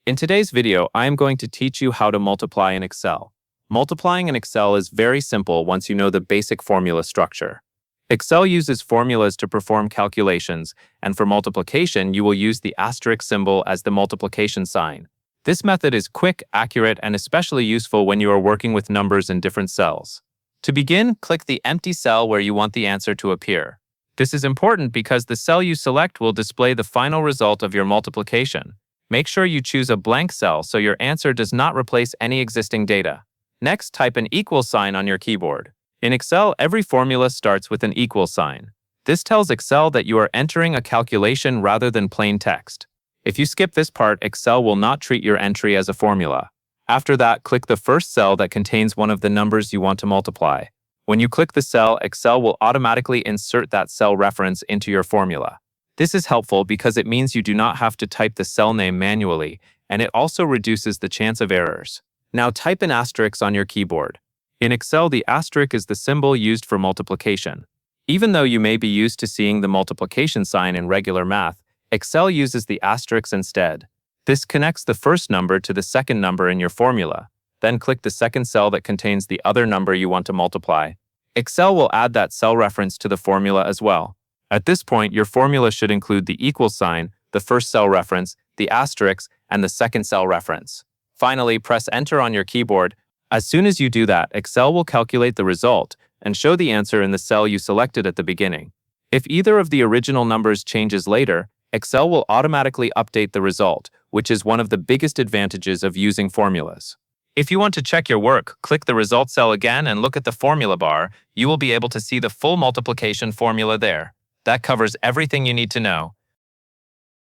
In today's video, I am going to teach you how to multiply in Excel. Multiplying in Excel is very simple once you know the basic formula structure. Excel uses formulas to perform calculations, and for multiplication, you will use the asterisk symbol as the multiplication sign. This method is quick, accurate, and especially useful when you are working with numbers in different cells. To begin, click the empty cell where you want the answer to appear. This is important because the cell you select will display the final result of your multiplication. Make sure you choose a blank cell so your answer does not replace any existing data. Next, type an equal sign on your keyboard. In Excel, every formula starts with an equal sign. This tells Excel that you are entering a calculation rather than plain text. If you skip this part, Excel will not treat your entry as a formula. After that, click the first cell that contains one of the numbers you want to multiply. When you click the cell, Excel will automatically insert that cell reference into your formula. This is helpful because it means you do not have to type the cell name manually, and it also reduces the chance of errors. Now type an asterisk on your keyboard. In Excel, the asterisk is the symbol used for multiplication. Even though you may be used to seeing the multiplication sign in regular math, Excel uses the asterisk instead. This connects the first number to the second number in your formula. Then click the second cell that contains the other number you want to multiply. Excel will add that cell reference to the formula as well. At this point, your formula should include the equal sign, the first cell reference, the asterisk, and the second cell reference. Finally, press Enter on your keyboard. As soon as you do that, Excel will calculate the result and show the answer in the cell you selected at the beginning. If either of the original numbers changes later, Excel will automatically update the result, which is one of the biggest advantages of using formulas. If you want to check your work, click the result cell again and look at the formula bar. You will be able to see the full multiplication formula there. That covers everything you need to know.